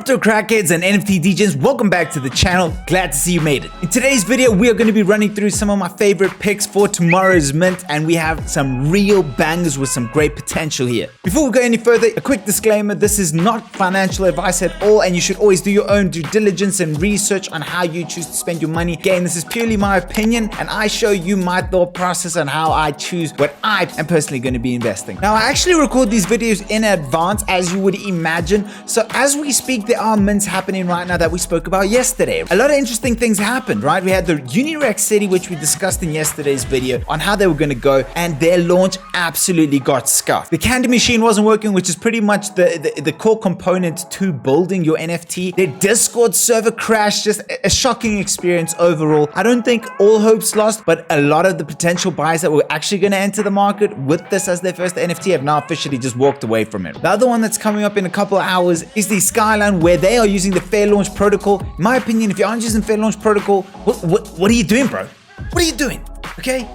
Crypto crackheads and NFT DJs, welcome back to the channel. Glad to see you made it. In today's video, we are going to be running through some of my favorite picks for tomorrow's mint, and we have some real bangers with some great potential here. Before we go any further, a quick disclaimer: this is not financial advice at all, and you should always do your own due diligence and research on how you choose to spend your money. Again, this is purely my opinion, and I show you my thought process on how I choose what I am personally going to be investing. Now, I actually record these videos in advance, as you would imagine, so as we speak, there are mints happening right now that we spoke about yesterday. A lot of interesting things happened, right? We had the Unirex City, which we discussed in yesterday's video on how they were going to go, and their launch absolutely got scuffed. The candy machine wasn't working, which is pretty much the core component to building your NFT. Their Discord server crashed, just a shocking experience overall. I don't think all hope's lost, but a lot of the potential buyers that were actually going to enter the market with this as their first NFT have now officially just walked away from it. The other one that's coming up in a couple of hours is the Skyline, where they are using the Fair Launch Protocol. In my opinion, if you aren't using Fair Launch Protocol, what are you doing, bro? What are you doing? Okay?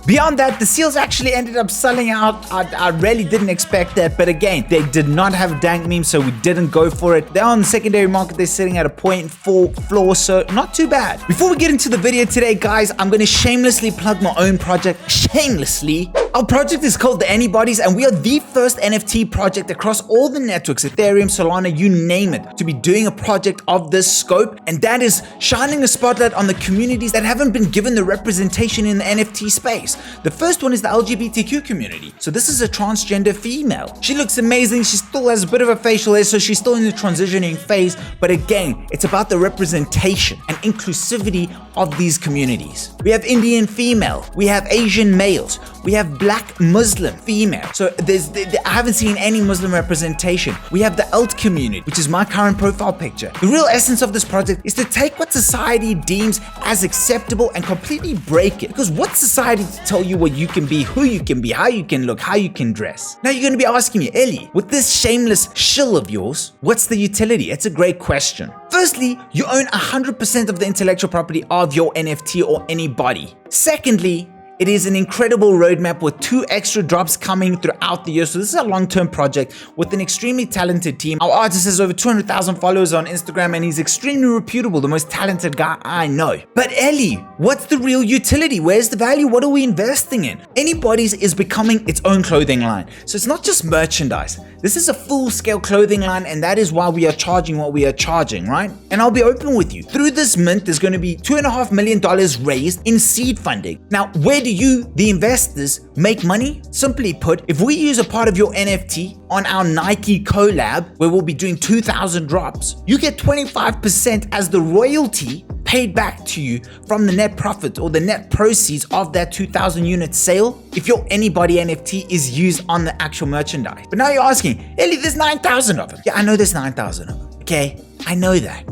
Beyond that, the seals actually ended up selling out. I really didn't expect that, but again, they did not have a dank meme, so we didn't go for it. They're on the secondary market, they're sitting at a 0.4 floor, so not too bad. Before we get into the video today, guys, I'm going to shamelessly plug my own project. Shamelessly. Our project is called the Anybodies, and we are the first NFT project across all the networks, Ethereum, Solana, you name it, to be doing a project of this scope, and that is shining a spotlight on the communities that haven't been given the representation in the NFT space. The first one is the LGBTQ community. So this is a transgender female. She looks amazing. She still has a bit of a facial hair, so she's still in the transitioning phase. But again, it's about the representation and inclusivity of these communities. We have Indian female. We have Asian males. We have Black Muslim female. So I haven't seen any Muslim representation. We have the alt community, which is my current profile picture. The real essence of this project is to take what society deems as acceptable and completely break it. Because what society tell you what you can be, who you can be, how you can look, how you can dress. Now you're going to be asking me, Ellie, with this shameless shill of yours, what's the utility? It's a great question. Firstly, you own 100% of the intellectual property of your NFT or anybody. Secondly, it is an incredible roadmap with 2 extra drops coming throughout the year. So this is a long-term project with an extremely talented team. Our artist has over 200,000 followers on Instagram, and he's extremely reputable, the most talented guy I know. But Ellie, what's the real utility? Where's the value? What are we investing in? Anybodies is becoming its own clothing line. So it's not just merchandise. This is a full-scale clothing line, and that is why we are charging what we are charging, right? And I'll be open with you. Through this mint, there's going to be $2.5 million raised in seed funding. Now, where do you, the investors, make money? Simply put, if we use a part of your NFT on our Nike collab, where we'll be doing 2,000 drops, you get 25% as the royalty paid back to you from the net profit or the net proceeds of that 2,000 unit sale if your Anybody NFT is used on the actual merchandise. But now you're asking, Ellie, there's 9,000 of them. Yeah, I know there's 9,000 of them. Okay, I know that.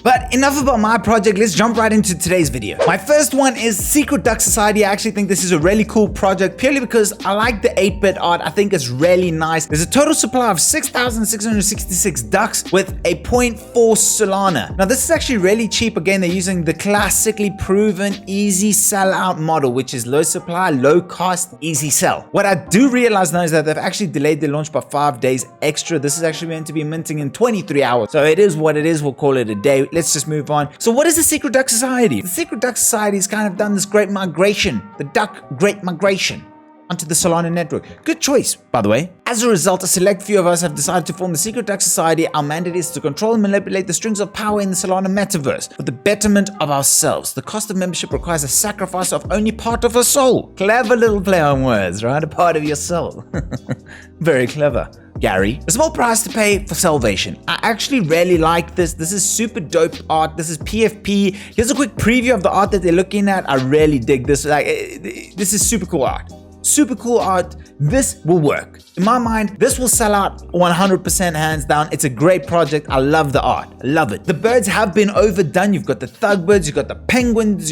But enough about my project, let's jump right into today's video. My first one is Secret Duck Society. I actually think this is a really cool project purely because I like the 8-bit art. I think it's really nice. There's a total supply of 6,666 ducks with a 0.4 Solana. Now this is actually really cheap. Again, they're using the classically proven easy sellout model, which is low supply, low cost, easy sell. What I do realize now is that they've actually delayed their launch by 5 days extra. This is actually meant to be minting in 23 hours. So it is what it is. We'll call it a day. Let's just move on. So what is the Secret Duck Society? The Secret Duck Society has kind of done this great migration, the duck great migration onto the Solana network. Good choice, by the way. As a result, a select few of us have decided to form the Secret Duck Society. Our mandate is to control and manipulate the strings of power in the Solana metaverse for the betterment of ourselves. The cost of membership requires a sacrifice of only part of a soul. Clever little play on words, right? A part of your soul. Very clever, Gary. A small price to pay for salvation. I actually really like this. This is super dope art. This is PFP. Here's a quick preview of the art that they're looking at. I really dig this. This is super cool art. Super cool art. This will work. In my mind, this will sell out 100% hands down. It's a great project. I love the art. I love it. The birds have been overdone. You've got the thug birds, you've got the penguins,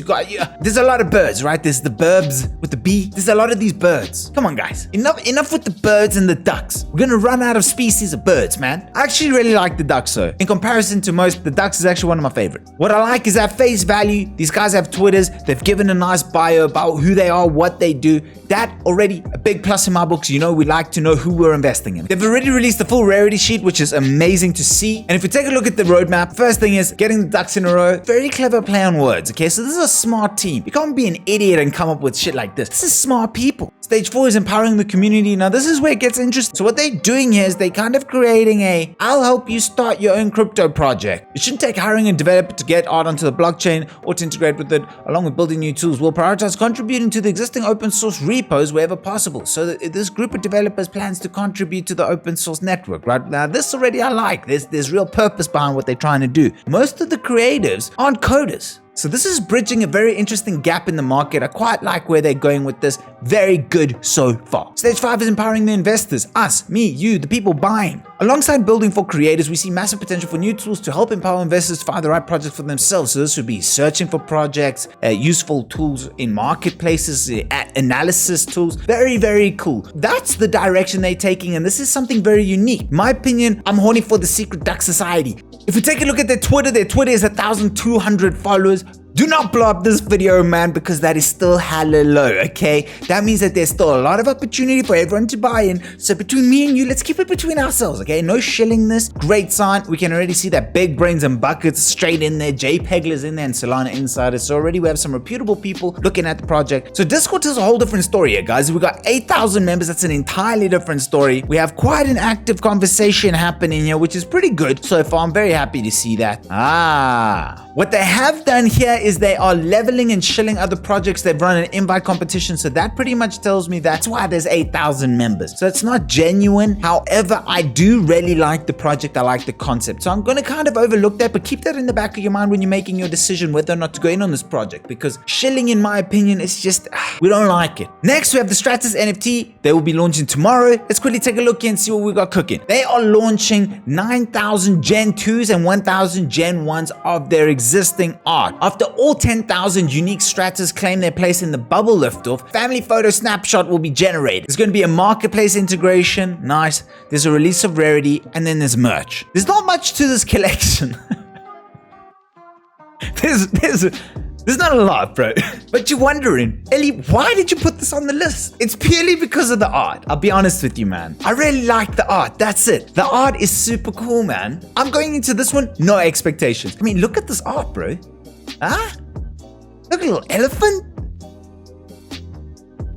there's a lot of birds, right? There's the burbs with the B. There's a lot of these birds. Come on, guys. Enough with the birds and the ducks. We're gonna run out of species of birds, man. I actually really like the ducks though. In comparison to most, the ducks is actually one of my favorites. What I like is at face value, these guys have Twitters. They've given a nice bio about who they are, what they do. That already a big plus in in my books. You know, we like to know who we're investing in. They've already released the full rarity sheet, which is amazing to see. And if you take a look at the roadmap, first thing is getting the ducks in a row. Very clever play on words, okay? So this is a smart team. You can't be an idiot and come up with shit like this. This is smart people. Stage 4 is empowering the community. Now, this is where it gets interesting. So what they're doing here is they kind of creating a, I'll help you start your own crypto project. It shouldn't take hiring a developer to get art onto the blockchain or to integrate with it, along with building new tools. We'll prioritize contributing to the existing open source repos wherever possible. So that this group of developers plans to contribute to the open source network, right? Now, this already I like. There's real purpose behind what they're trying to do. Most of the creatives aren't coders. So this is bridging a very interesting gap in the market. I quite like where they're going with this. Very good so far. Stage 5 is empowering the investors. Us, me, you, the people buying. Alongside building for creators, we see massive potential for new tools to help empower investors to find the right project for themselves. So this would be searching for projects, useful tools in marketplaces, analysis tools. Very, very cool. That's the direction they're taking, and this is something very unique. My opinion, I'm horny for the Secret Duck Society. If you take a look at their Twitter is 1,200 followers. Do not blow up this video, man, because that is still hella low, okay? That means that there's still a lot of opportunity for everyone to buy in. So between me and you, let's keep it between ourselves, okay? No shilling this. Great sign. We can already see that big brains and buckets straight in there. JPEGlers in there and Solana insiders. So already we have some reputable people looking at the project. So Discord tells a whole different story here, guys. We got 8,000 members. That's an entirely different story. We have quite an active conversation happening here, which is pretty good so far. I'm very happy to see that. What they have done here is they are leveling and shilling other projects. They've run an invite competition. So that pretty much tells me that's why there's 8,000 members. So it's not genuine. However, I do really like the project. I like the concept. So I'm going to kind of overlook that, but keep that in the back of your mind when you're making your decision whether or not to go in on this project, because shilling, in my opinion, is just, we don't like it. Next, we have the Stratos NFT. They will be launching tomorrow. Let's quickly take a look and see what we got cooking. They are launching 9,000 Gen 2s and 1,000 Gen 1s of their existing art. After all 10,000 unique Stratos claim their place in the bubble liftoff, family photo snapshot will be generated. There's going to be a marketplace integration. Nice. There's a release of rarity, and then there's merch. There's not much to this collection. There's not a lot, bro. But you're wondering, Ellie, why did you put this on the list? It's purely because of the art. I'll be honest with you, man. I really like the art. That's it. The art is super cool, man. I'm going into this one, no expectations. I mean, look at this art, bro. Huh? Look at a little elephant.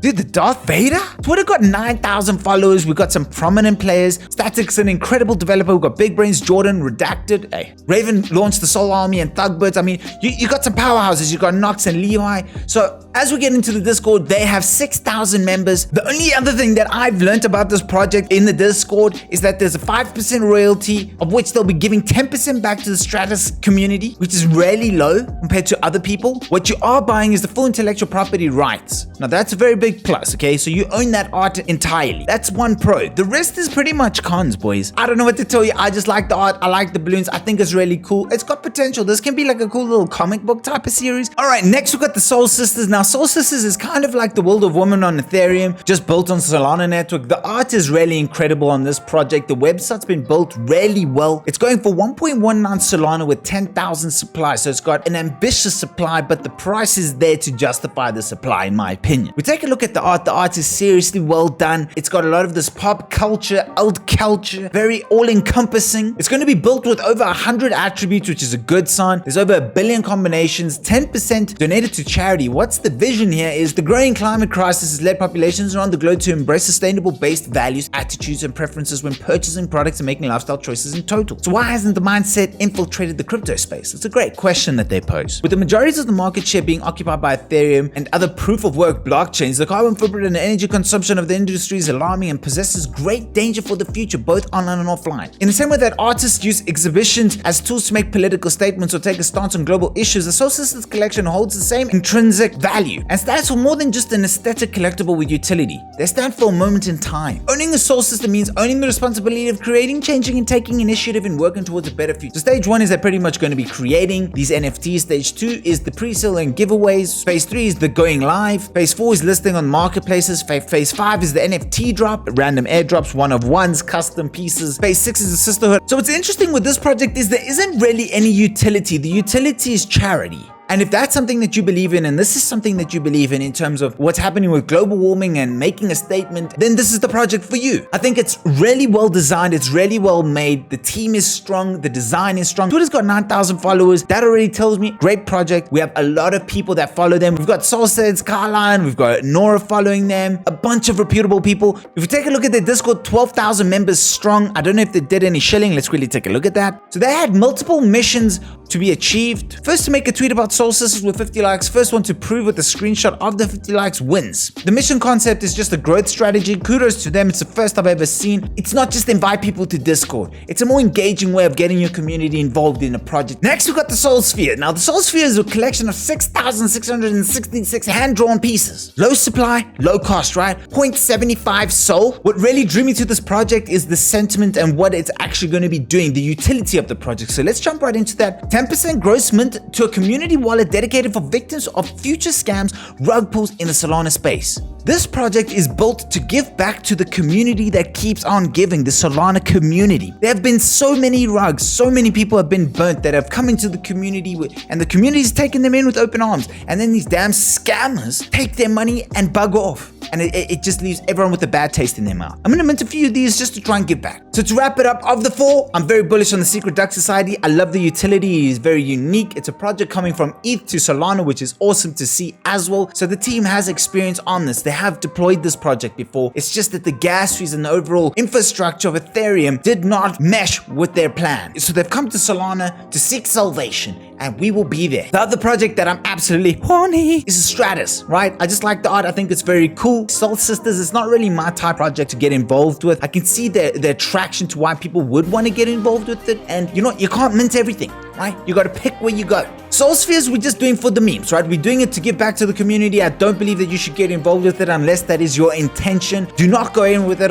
Dude, the Darth Vader? Twitter got 9,000 followers. We got some prominent players. Static's an incredible developer. We got Big Brains, Jordan, Redacted. Hey, Raven launched the Soul Army and Thugbirds. I mean, you got some powerhouses. You got Nox and Levi. So as we get into the Discord, they have 6,000 members. The only other thing that I've learned about this project in the Discord is that there's a 5% royalty, of which they'll be giving 10% back to the Stratos community, which is really low compared to other people. What you are buying is the full intellectual property rights. Now, that's a very big plus, okay? So you own that art entirely. That's one pro. The rest is pretty much cons, boys. I don't know what to tell you. I just like the art. I like the balloons. I think it's really cool. It's got potential. This can be like a cool little comic book type of series. All right, next we got the Solsisters. Now, Solsisters is kind of like the World of Women on Ethereum, just built on Solana network. The art is really incredible on this project. The website's been built really well. It's going for 1.19 Solana with 10,000 supply. So it's got an ambitious supply, but the price is there to justify the supply, in my opinion. We take a look at the art. The art is seriously well done. It's got a lot of this pop culture, alt culture, very all-encompassing. It's going to be built with over 100 attributes, which is a good sign. There's over 1 billion combinations, 10% donated to charity. What's the vision here is the growing climate crisis has led populations around the globe to embrace sustainable-based values, attitudes, and preferences when purchasing products and making lifestyle choices in total. So why hasn't the mindset infiltrated the crypto space? It's a great question that they pose. With the majority of the market share being occupied by Ethereum and other proof-of-work blockchains, the carbon footprint and energy consumption of the industry is alarming and possesses great danger for the future, both online and offline. In the same way that artists use exhibitions as tools to make political statements or take a stance on global issues, the Solsisters collection holds the same intrinsic value and stands for more than just an aesthetic collectible with utility. They stand for a moment in time. Owning a Solsister means owning the responsibility of creating, changing, and taking initiative in working towards a better future. So stage 1 is they're pretty much going to be creating these NFTs. Stage 2 is the pre-sale and giveaways. Phase 3 is the going live. Phase 4 is listing on marketplaces. Phase 5 is the NFT drop, random airdrops, one-of-ones, custom pieces. Phase 6 is the sisterhood. So what's interesting with this project is there isn't really any utility. The utility is charity. And if that's something that you believe in, and this is something that you believe in terms of what's happening with global warming and making a statement, then this is the project for you. I think it's really well designed. It's really well made. The team is strong. The design is strong. Twitter's got 9,000 followers. That already tells me great project. We have a lot of people that follow them. We've got Solsisters, Carline, we've got Nora following them, a bunch of reputable people. If you take a look at their Discord, 12,000 members strong. I don't know if they did any shilling. Let's really take a look at that. So they had multiple missions to be achieved. First, to make a tweet about Solsisters with 50 likes. First one to prove with a screenshot of the 50 likes wins. The mission concept is just a growth strategy. Kudos to them. It's the first I've ever seen. It's not just invite people to Discord. It's a more engaging way of getting your community involved in a project. Next, we got the Solsphere. Now, the Solsphere is a collection of 6,666 hand-drawn pieces. Low supply, low cost, right? 0.75 Sol. What really drew me to this project is the sentiment and what it's actually going to be doing, the utility of the project. So let's jump right into that. 10% gross mint to a community wallet dedicated for victims of future scams, rug pulls in the Solana space. This project is built to give back to the community that keeps on giving, the Solana community. There have been so many rugs, so many people have been burnt that have come into the community and the community's taken them in with open arms. And then these damn scammers take their money and bug off. And it just leaves everyone with a bad taste in their mouth. I'm gonna mint a few of these just to try and give back. So to wrap it up, of the four, I'm very bullish on the Secret Duck Society. I love the utility, it's very unique. It's a project coming from ETH to Solana, which is awesome to see as well. So the team has experience on this. They have deployed this project before. It's just that the gas fees and the overall infrastructure of Ethereum did not mesh with their plan. So they've come to Solana to seek salvation, and we will be there. The other project that I'm absolutely horny is Stratos, right? I just like the art. I think it's very cool. Solsisters is not really my type project to get involved with. I can see the attraction to why people would want to get involved with it. And you know, you can't mint everything, right? You got to pick where you go. Solspheres, we're just doing for the memes, right? We're doing it to give back to the community. I don't believe that you should get involved with it unless that is your intention. Do not go in with it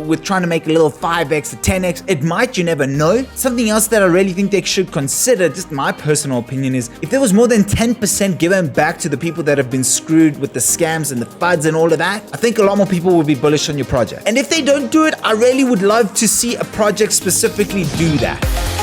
with trying to make a little 5x to 10x. It might, you never know. Something else that I really think they should consider, just my personal opinion, is if there was more than 10% given back to the people that have been screwed with the scams and the FUDs and all of that, I think a lot more people would be bullish on your project. And if they don't do it, I really would love to see a project specifically do that.